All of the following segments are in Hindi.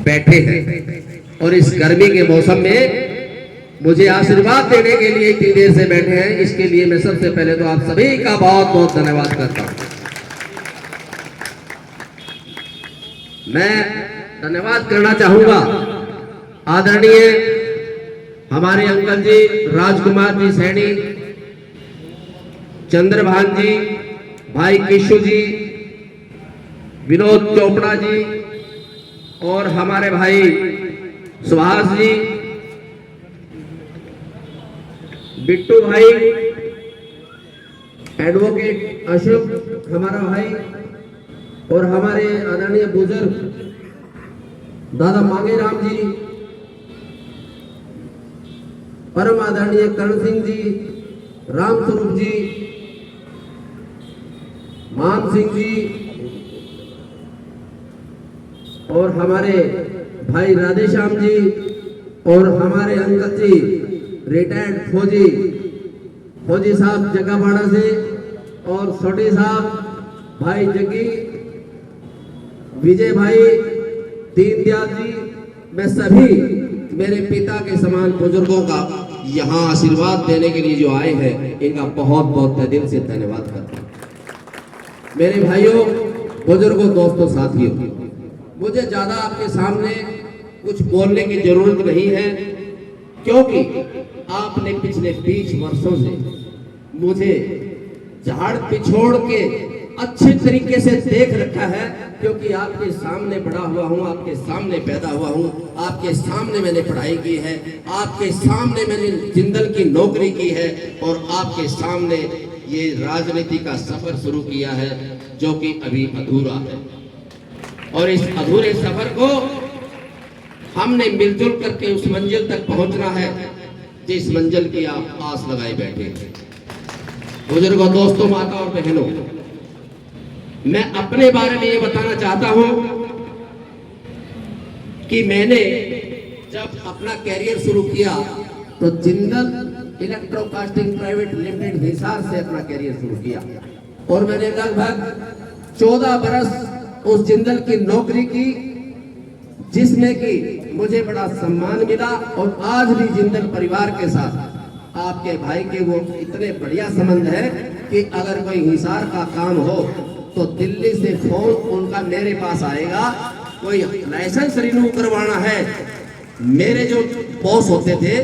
बैठे हैं और इस गर्मी के मौसम में मुझे आशीर्वाद देने के लिए इतनी देर से बैठे हैं, इसके लिए मैं सबसे पहले तो आप सभी का बहुत बहुत धन्यवाद करता हूं। मैं धन्यवाद करना चाहूंगा आदरणीय हमारे अंकल जी राजकुमार जी सैनी, चंद्रभान जी, भाई किशु जी, विनोद चोपड़ा जी और हमारे भाई सुभाष जी, बिट्टू भाई, एडवोकेट अशोक हमारा भाई और हमारे आदरणीय बुजुर्ग दादा मांगेराम जी, परम आदरणीय करण सिंह जी, रामस्वरूप जी, मान सिंह जी और हमारे भाई राधेश्याम जी और हमारे अंकल जी रिटायर्ड फौजी साहब जगाबाड़ा से और छोटे साहब भाई जगी, विजय भाई, दीनदयाल जी, मैं सभी मेरे पिता के समान बुजुर्गों का यहाँ आशीर्वाद देने के लिए जो आए हैं इनका बहुत बहुत दिल से धन्यवाद करता हूँ। मेरे भाइयों, बुजुर्गों, दोस्तों, साथियों, मुझे ज्यादा आपके सामने कुछ बोलने की जरूरत नहीं है, क्योंकि आपने पिछले 20 वर्षों से मुझे झाड़ पिछोड़ के अच्छे तरीके से देख रखा है, क्योंकि आपके सामने बड़ा हुआ हूँ, आपके सामने पैदा हुआ हूँ, आपके सामने मैंने पढ़ाई की है, आपके सामने मैंने जिंदल की नौकरी की है और आपके सामने ये राजनीति का सफर शुरू किया है जो कि अभी अधूरा है। और इस अधूरे सफर को हमने मिलजुल करके उस मंजिल तक पहुंचना है जिस मंजिल की आप आस लगाए बैठे हैं। बुजुर्गों, दोस्तों, माता और बहनों, मैं अपने बारे में ये बताना चाहता हूं कि मैंने जब अपना कैरियर शुरू किया तो जिंदल इलेक्ट्रोकास्टिंग प्राइवेट लिमिटेड हिसार से अपना कैरियर शुरू किया और मैंने लगभग 14 बरस उस जिंदल की नौकरी की, जिसमें कि मुझे बड़ा सम्मान मिला और आज भी जिंदल परिवार के साथ आपके भाई के वो इतने बढ़िया संबंध है कि अगर कोई हिसार का काम हो तो दिल्ली से फोन उनका मेरे पास आएगा। कोई लाइसेंस रिन्यू करवाना है, मेरे जो बॉस होते थे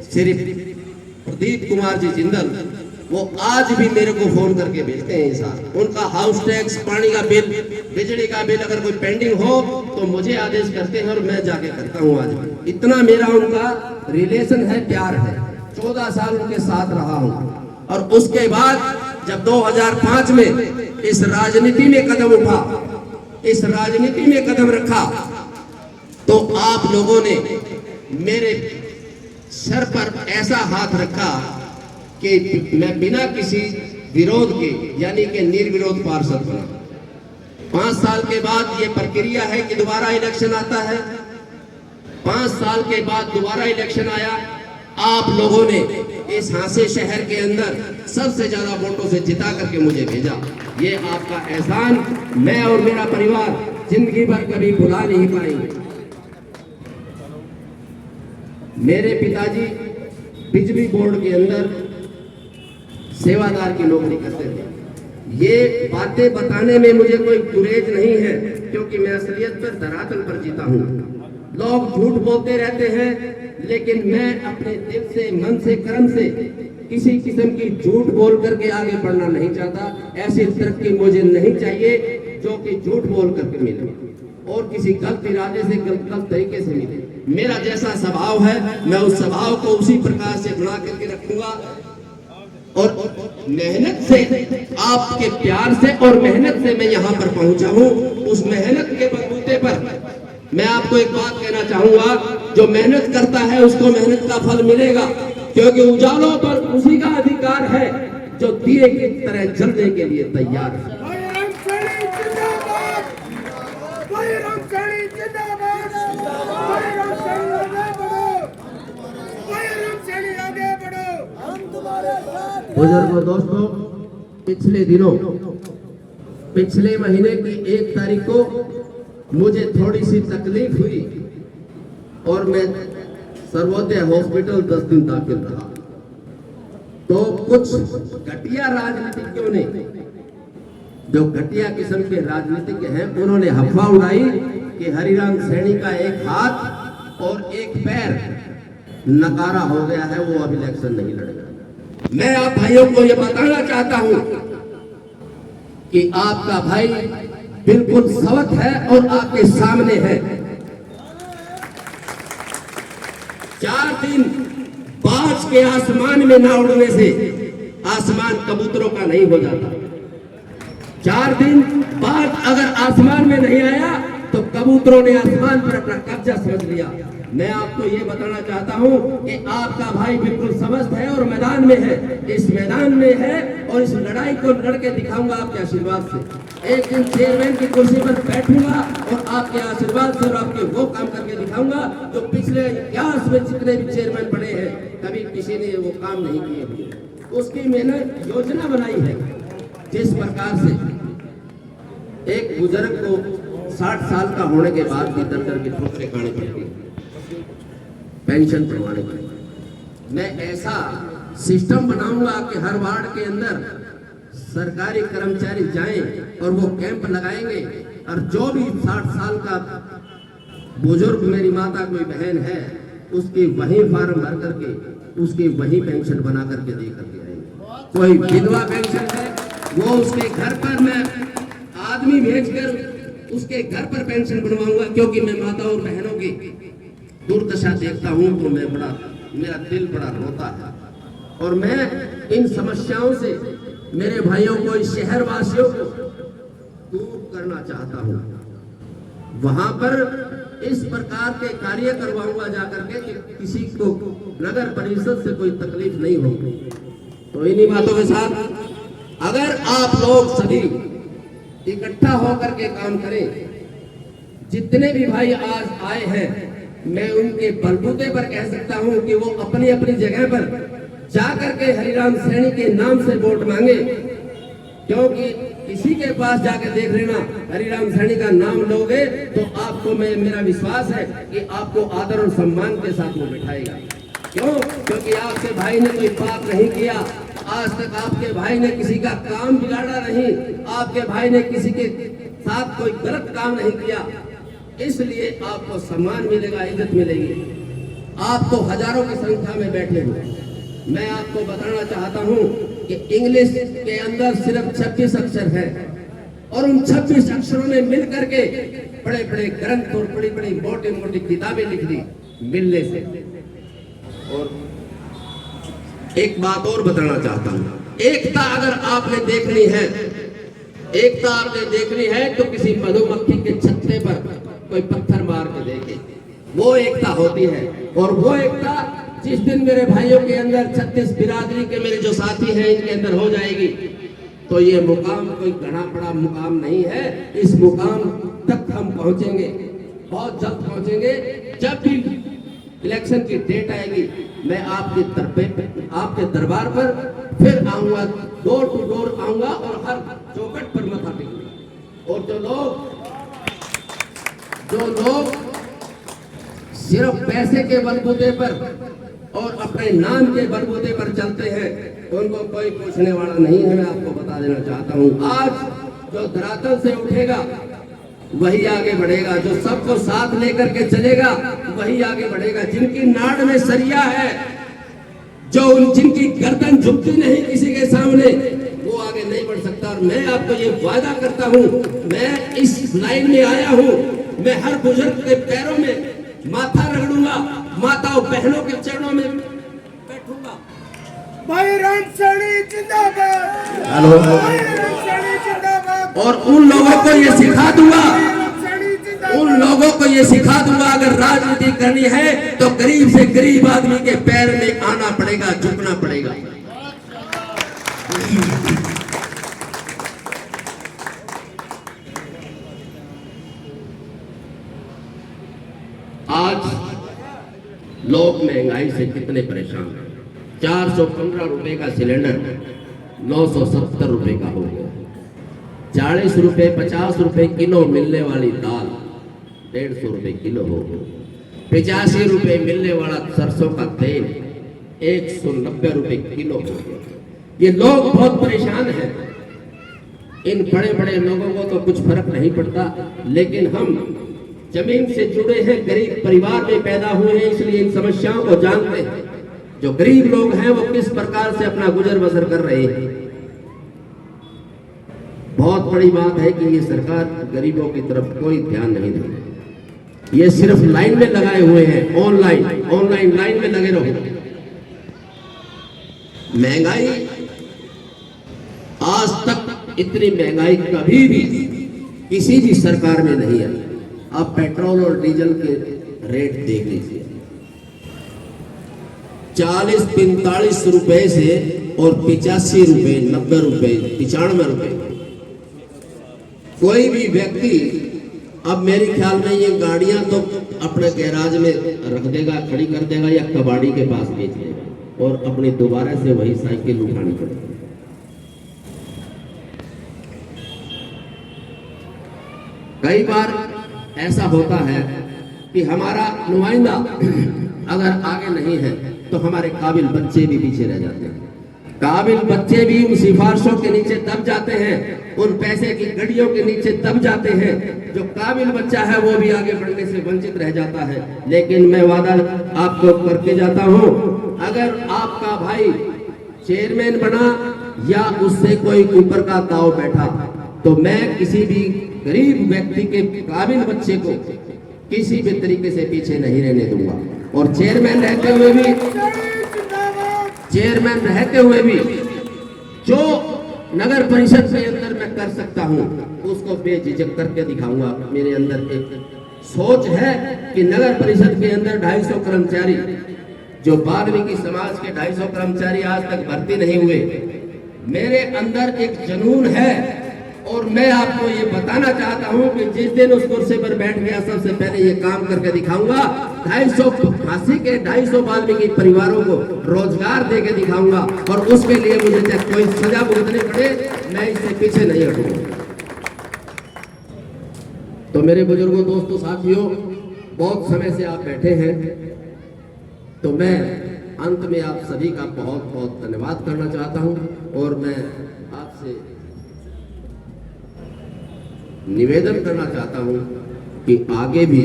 श्री प्रदीप कुमार जी जिंदल, वो आज भी मेरे को फोन करके भेजते हैं हिसार। उनका हाउस टैक्स, पानी का बिल, बिजली का बिल अगर कोई पेंडिंग हो तो मुझे आदेश करते हैं और मैं जाके करता हूँ। आज भी इतना मेरा उनका रिलेशन है, प्यार है। 14 साल उनके साथ रहा हूँ और उसके बाद जब 2005 में इस राजनीति में कदम उठा, इस राजनीति में कदम रखा, तो आप लोगों ने मेरे सर पर ऐसा हाथ रखा कि मैं बिना किसी विरोध के, यानी कि निर्विरोध पार्षद बना। 5 साल के बाद ये प्रक्रिया है कि दोबारा इलेक्शन आता है। 5 साल के बाद दोबारा इलेक्शन आया, आप लोगों ने इस हांसे शहर के अंदर सबसे ज्यादा वोटों से जिता करके मुझे भेजा। ये आपका एहसान मैं और मेरा परिवार जिंदगी भर कभी भुला नहीं पाएंगे। मेरे पिताजी बिजली बोर्ड के अंदर सेवादार की नौकरी करते थे। ये बातें बताने में मुझे कोई गुरेज नहीं है, क्योंकि मैं असलियत पर धरातल पर जीता हूँ। लोग झूठ बोलते रहते हैं, लेकिन मैं अपने दिल से, मन से, कर्म से किसी किस्म की झूठ बोल करके आगे बढ़ना नहीं चाहता। ऐसी तरक्की मुझे नहीं चाहिए जो कि झूठ बोल करके मिले और किसी गलत इरादे से, गलत तरीके से मिले। मेरा जैसा स्वभाव है मैं उस स्वभाव को उसी प्रकार से बना करके रखूंगा और मेहनत से, आपके प्यार से और मेहनत से मैं यहाँ पर पहुंचा हूँ। उस मेहनत के बलबूते पर मैं आपको एक बात कहना चाहूंगा, जो मेहनत करता है उसको मेहनत का फल मिलेगा, क्योंकि उजालों पर उसी का अधिकार है जो दिए की तरह जलने के लिए तैयार है। बुजुर्गों, दोस्तों, पिछले दिनों, पिछले महीने की 1 तारीख को मुझे थोड़ी सी तकलीफ हुई और मैं सर्वोदय हॉस्पिटल 10 दिन दाखिल रहा। तो कुछ घटिया राजनीतिज्ञों ने, जो घटिया किस्म के राजनीतिज्ञ हैं, उन्होंने अफवाह उड़ाई कि हरिराम सैनी का एक हाथ और एक पैर नकारा हो गया है, वो अब इलेक्शन नहीं लड़ेगा। मैं आप भाइयों को यह बताना चाहता हूं कि आपका भाई बिल्कुल सवत है और आपके सामने है। 4 दिन बाज के आसमान में ना उड़ने से आसमान कबूतरों का नहीं हो जाता। 4 दिन बाज अगर आसमान में नहीं आया तो कबूतरों ने आसमान पर अपना कब्जा समझ लिया। मैं आपको ये बताना चाहता हूं कि आपका भाई बिल्कुल समस्त है और मैदान में है, इस मैदान में है और इस लड़ाई को लड़के दिखाऊंगा आपके आशीर्वाद से। एक दिन चेयरमैन की कुर्सी पर बैठूंगा और आपके आशीर्वाद से और आपके वो काम करके दिखाऊंगा जो पिछले इतिहास में जितने भी चेयरमैन बने हैं कभी किसी ने वो काम नहीं किए हुए। उसकी मैंने योजना बनाई है, जिस प्रकार से एक बुजुर्ग को 60 साल का होने के बाद भी दर की ठोकरें खानी पड़ती है पेंशन करवाने के लिए। मैं ऐसा सिस्टम बनाऊंगा कि हर वार्ड के अंदर सरकारी कर्मचारी जाएं और वो कैंप लगाएंगे और जो भी 60 साल का बुजुर्ग मेरी माता कोई बहन है उसकी वही फार्म भर करके उसकी वही पेंशन बना करके दे करके आएंगे। कोई विधवा पेंशन है वो उसके घर पर मैं आदमी भेजकर उसके घर पर पेंशन बनवाऊंगा, क्योंकि मैं माता और बहनों की दुर्दशा देखता हूं तो मेरा दिल बड़ा रोता है। और मैं इन समस्याओं से मेरे भाइयों को, इस शहर वासियों को दूर करना चाहता हूं। वहां पर इस प्रकार के कार्य करवाऊंगा जाकर के कि किसी को नगर परिषद से कोई तकलीफ नहीं होगी। तो इन्हीं बातों के साथ अगर आप लोग सभी इकट्ठा होकर के काम करें, जितने भी भाई आज आए हैं, मैं उनके बलबूते पर कह सकता हूं कि वो अपनी अपनी जगह पर जाकर के हरिराम सैनी के नाम से वोट मांगे, क्योंकि किसी के पास जाकर देख लेना हरिराम सैनी का नाम लोगे तो आपको मेरा विश्वास है कि आपको आदर और सम्मान के साथ वो बिठाएगा। क्यों? क्योंकि आपके भाई ने कोई पाप नहीं किया, आज तक आपके भाई ने किसी का काम बिगाड़ा नहीं, आपके भाई ने किसी के साथ कोई गलत काम नहीं किया, इसलिए आपको सम्मान मिलेगा, इज्जत मिलेगी। आप तो हजारों की संख्या में बैठे हुए, मैं आपको बताना चाहता हूं कि इंग्लिश के अंदर सिर्फ 26 अक्षर है और उन 26 अक्षरों ने मिल करके बड़े बड़े ग्रंथ और बड़ी बड़ी मोटी मोटी किताबें लिख दी मिलने से। और एक बात और बताना चाहता हूं, एकता अगर आपने देखनी है, एकता आपने देखनी है तो किसी मधुमक्खी के छत्ते पर कोई पत्थर मार के देखे, वो एकता होती है। और वो एकता जिस दिन मेरे भाइयों के अंदर 36 बिरादरी के मेरे जो साथी हैं इनके अंदर हो जाएगी तो ये मुकाम कोई घना बड़ा मुकाम नहीं है। इस मुकाम तक हम पहुंचेंगे, बहुत जल्द पहुंचेंगे। जब भी इलेक्शन की डेट आएगी मैं आपके दरबार पर फिर आऊंगा, डोर टू डोर आऊंगा और हर चौखट पर मथा टेकूंगा। और जो लोग सिर्फ पैसे के बलबूते पर और अपने नाम के बलबूते पर चलते हैं उनको कोई पूछने वाला नहीं है। मैं आपको बता देना चाहता हूं, आज जो धरातल से उठेगा वही आगे बढ़ेगा, जो सबको साथ लेकर के चलेगा वही आगे बढ़ेगा। जिनकी नाड़ में सरिया है, जिनकी गर्दन झुकती नहीं किसी के सामने, वो आगे नहीं बढ़ सकता। और मैं आपको ये वादा करता हूं, मैं इस लाइन में आया हूं, मैं हर बुजुर्ग के पैरों में माथा रगड़ूंगा, माताओं बहनों के चरणों में बैठूंगा। भाई राम सैनी जिंदाबाद, हेलो, भाई राम सैनी जिंदाबाद। और उन लोगों को ये सिखा दूंगा, अगर राजनीति करनी है तो गरीब से गरीब आदमी के पैर में आना पड़ेगा, झुकना पड़ेगा। आज लोग महंगाई से कितने परेशान हैं। 415 रुपए का सिलेंडर 970 रुपए का हो गया। 40 रुपए 50 रुपए किलो मिलने वाली दाल 150 रुपए किलो हो, 85 रुपए मिलने वाला सरसों का तेल 190 रुपए किलो हो गया। ये लोग बहुत परेशान हैं। इन बड़े बड़े लोगों को तो कुछ फर्क नहीं पड़ता, लेकिन हम जमीन से जुड़े हैं, गरीब परिवार में पैदा हुए हैं, इसलिए इन समस्याओं को जानते हैं। जो गरीब लोग हैं वो किस प्रकार से अपना गुजर बसर कर रहे हैं। बहुत बड़ी बात है कि ये सरकार गरीबों की तरफ कोई ध्यान नहीं दे रही। ये सिर्फ लाइन में लगाए हुए हैं, ऑनलाइन लाइन में लगे रहो। महंगाई, आज तक इतनी महंगाई कभी भी किसी भी सरकार में नहीं आई। आप पेट्रोल और डीजल के रेट देख लीजिए, 40-45 रुपए से और 85 रुपए, 90 रुपए, 95 रुपए। कोई भी व्यक्ति अब मेरे ख्याल में ये गाड़ियां तो अपने गैराज में रख देगा, खड़ी कर देगा या कबाड़ी के पास बेच देगा और अपनी दोबारा से वही साइकिल उठानी पड़ेगी। कई बार ऐसा होता है कि हमारा नुमाइंदा अगर आगे नहीं है तो हमारे काबिल बच्चे भी पीछे रह जाते हैं। काबिल बच्चे भी उन सिफारिशों के नीचे दब जाते हैं, उन पैसे की गड्डियों के नीचे दब जाते हैं। जो काबिल बच्चा है वो भी आगे बढ़ने से वंचित रह जाता है। लेकिन मैं वादा आपको करके जाता हूं, अगर आपका भाई चेयरमैन बना या उससे कोई ऊपर का दाव बैठा तो मैं किसी भी गरीब व्यक्ति के काबिल बच्चे को किसी भी तरीके से पीछे नहीं रहने दूंगा। और चेयरमैन रहते हुए भी जो नगर परिषद के अंदर मैं कर सकता हूं उसको बेझिझक करके दिखाऊंगा। मेरे अंदर एक सोच है कि नगर परिषद के अंदर 250 कर्मचारी, जो वाल्मीकि समाज के 250 कर्मचारी आज तक भर्ती नहीं हुए, मेरे अंदर एक जुनून है। और मैं आपको ये बताना चाहता हूं कि जिस दिन उस कुर्सी पर बैठ गया सबसे पहले ये काम करके दिखाऊंगा। 250 वाल्मीकि परिवारों को रोजगार देके दिखाऊंगा और उसके लिए मुझे चाहे कोई सजा भुगतनी पड़े, मैं इससे पीछे नहीं हटूंगा। तो मेरे बुजुर्गों, दोस्तों, साथियों, बहुत समय से आप बैठे हैं, तो मैं अंत में आप सभी का बहुत बहुत धन्यवाद करना चाहता हूं और मैं आपसे निवेदन करना चाहता हूं कि आगे भी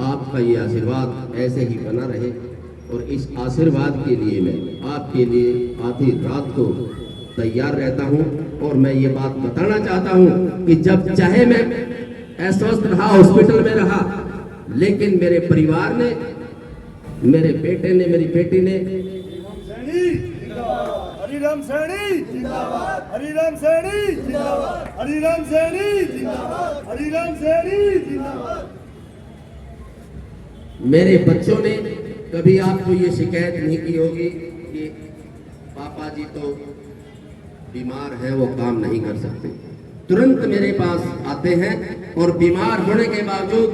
आपका ये आशीर्वाद ऐसे ही बना रहे। और इस आशीर्वाद के लिए मैं आपके लिए आधी रात को तैयार रहता हूं। और मैं ये बात बताना चाहता हूं कि जब चाहे मैं अस्वस्थ रहा, हॉस्पिटल में रहा, लेकिन मेरे परिवार ने, मेरे बेटे ने, मेरी बेटी ने, हरिराम सैनी जिंदाबाद, हरिराम सैनी जिंदाबाद, हरिराम सैनी जिंदाबाद, हरिराम सैनी जिंदाबाद। मेरे बच्चों ने कभी आपको ये शिकायत नहीं की होगी कि पापा जी तो बीमार हैं, वो काम नहीं कर सकते। तुरंत मेरे पास आते हैं और बीमार होने के बावजूद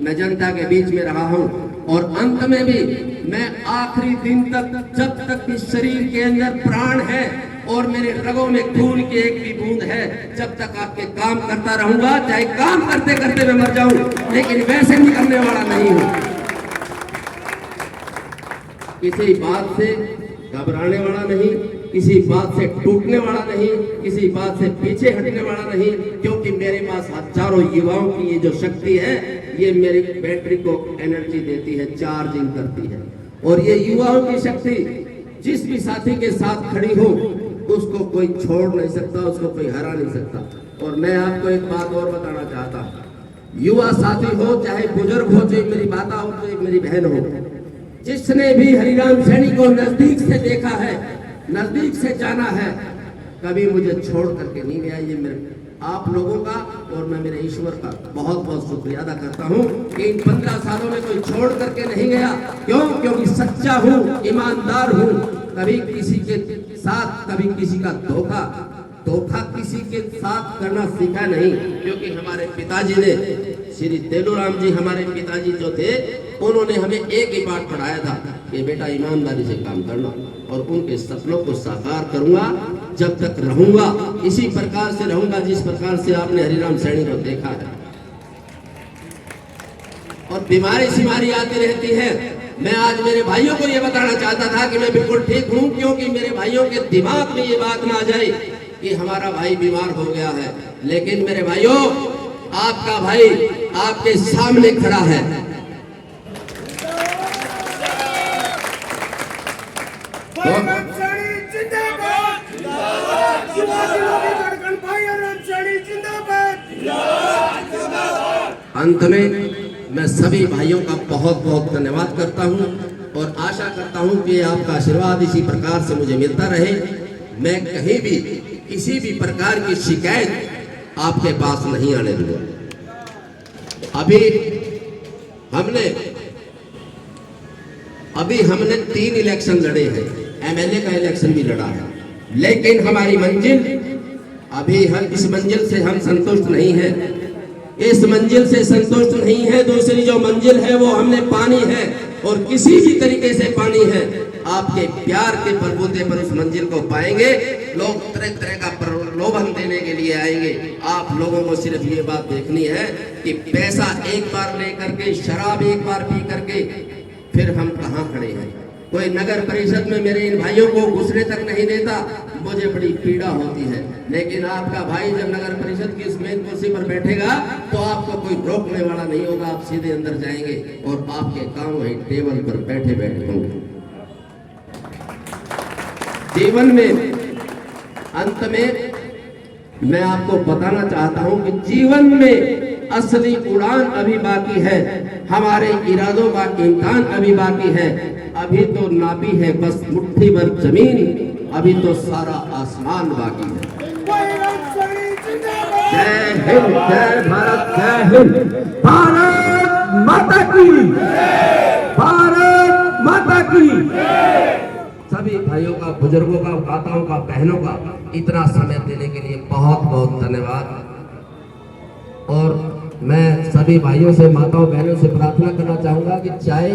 मैं जनता के बीच में रहा हूं। और अंत में भी मैं आखिरी दिन तक, जब तक इस शरीर के अंदर प्राण है और मेरे रगों में खून की एक भी बूंद है, जब तक आपके काम करता रहूंगा। चाहे काम करते करते मैं मर जाऊं, लेकिन वैसे निकलने वाला नहीं हूं। किसी बात से घबराने वाला नहीं, किसी बात से टूटने वाला नहीं, किसी बात से पीछे हटने वाला नहीं, क्योंकि मेरे पास हजारों युवाओं की ये जो शक्ति है, ये मेरी बैटरी को एनर्जी देती है, चार्जिंग करती है। और ये युवाओं की शक्ति जिस भी साथी के साथ खड़ी हो उसको कोई छोड़ नहीं सकता, उसको कोई हरा नहीं सकता। और मैं आपको एक बात और बताना चाहता हूँ, युवा साथी हो, चाहे बुजुर्ग हो, चाहे मेरी माता हो, चाहे मेरी बहन हो, जिसने भी हरिराम सैनी को नजदीक से देखा है, नजदीक से जाना है, कभी मुझे छोड़ करके नहीं गया। ये मेरे आप लोगों का और मैं मेरे ईश्वर का बहुत बहुत शुक्रिया अदा करता हूं कि इन 15 सालों में कोई छोड़ करके नहीं गया। क्यों? क्योंकि सच्चा हूं, ईमानदार हूं, कभी किसी के साथ, कभी किसी का धोखा किसी के साथ करना सीखा नहीं। क्योंकि हमारे पिताजी ने, श्री तेलूराम जी हमारे पिताजी जो थे, उन्होंने हमें एक ही बात पढ़ाया था कि बेटा ईमानदारी से काम करना। और उनके सपनों को साकार करूंगा जब तक रहूंगा, इसी प्रकार से रहूंगा जिस प्रकार से आपने हरिराम सैनी को देखा है। और बीमारी सिमारी आती रहती है। मैं आज मेरे भाइयों को ये बताना चाहता था कि मैं बिल्कुल ठीक हूँ, क्योंकि मेरे भाइयों के दिमाग में ये बात ना आ जाए कि हमारा भाई बीमार हो गया है। लेकिन मेरे भाइयों, आपका भाई आपके सामने खड़ा है। हरिराम सैनी जिंदाबाद, जिंदाबाद, धड़कन भाई हरिराम सैनी जिंदाबाद। अंत में मैं सभी भाइयों का बहुत बहुत धन्यवाद करता हूं और आशा करता हूं कि आपका आशीर्वाद इसी प्रकार से मुझे मिलता रहे। मैं कहीं भी किसी भी प्रकार की शिकायत आपके पास नहीं आने दूंगा। अभी हमने 3 इलेक्शन लड़े हैं, एमएलए का इलेक्शन भी लड़ा है, लेकिन हमारी मंजिल अभी इस मंजिल से हम संतुष्ट नहीं है। इस मंजिल से संतुष्ट नहीं है। दूसरी जो मंजिल है वो हमने पानी है, और किसी भी तरीके से पानी है। आपके प्यार के बलबूते पर उस मंजिल को पाएंगे। लोग तरह तरह का प्रलोभन देने के लिए आएंगे। आप लोगों को सिर्फ ये बात देखनी है कि पैसा एक बार लेकर के, शराब एक बार पी करके फिर हम कहाँ खड़े हैं। कोई नगर परिषद में मेरे इन भाइयों को घुसने तक नहीं देता, मुझे बड़ी पीड़ा होती है। लेकिन आपका भाई जब नगर परिषद की इस मेन कुर्सी पर बैठेगा तो आपको कोई रोकने वाला नहीं होगा। आप सीधे अंदर जाएंगे और आपके काम वही टेबल पर बैठे बैठे होंगे। जीवन में अंत में मैं आपको बताना चाहता हूं कि जीवन में असली उड़ान अभी बाकी है। हमारे इरादों का इम्तिहान अभी बाकी है। अभी तो नापी है बस मुट्ठी भर जमीन, अभी तो सारा आसमान बाकी है। जय हिंद, जय भारत, जय हिंद। भारत माता की, भारत माता की। सभी भाइयों का, बुजुर्गों का, माताओं का, बहनों का इतना समय देने के लिए बहुत बहुत धन्यवाद। और मैं सभी भाइयों से, माताओं बहनों से प्रार्थना करना चाहूंगा कि चाहे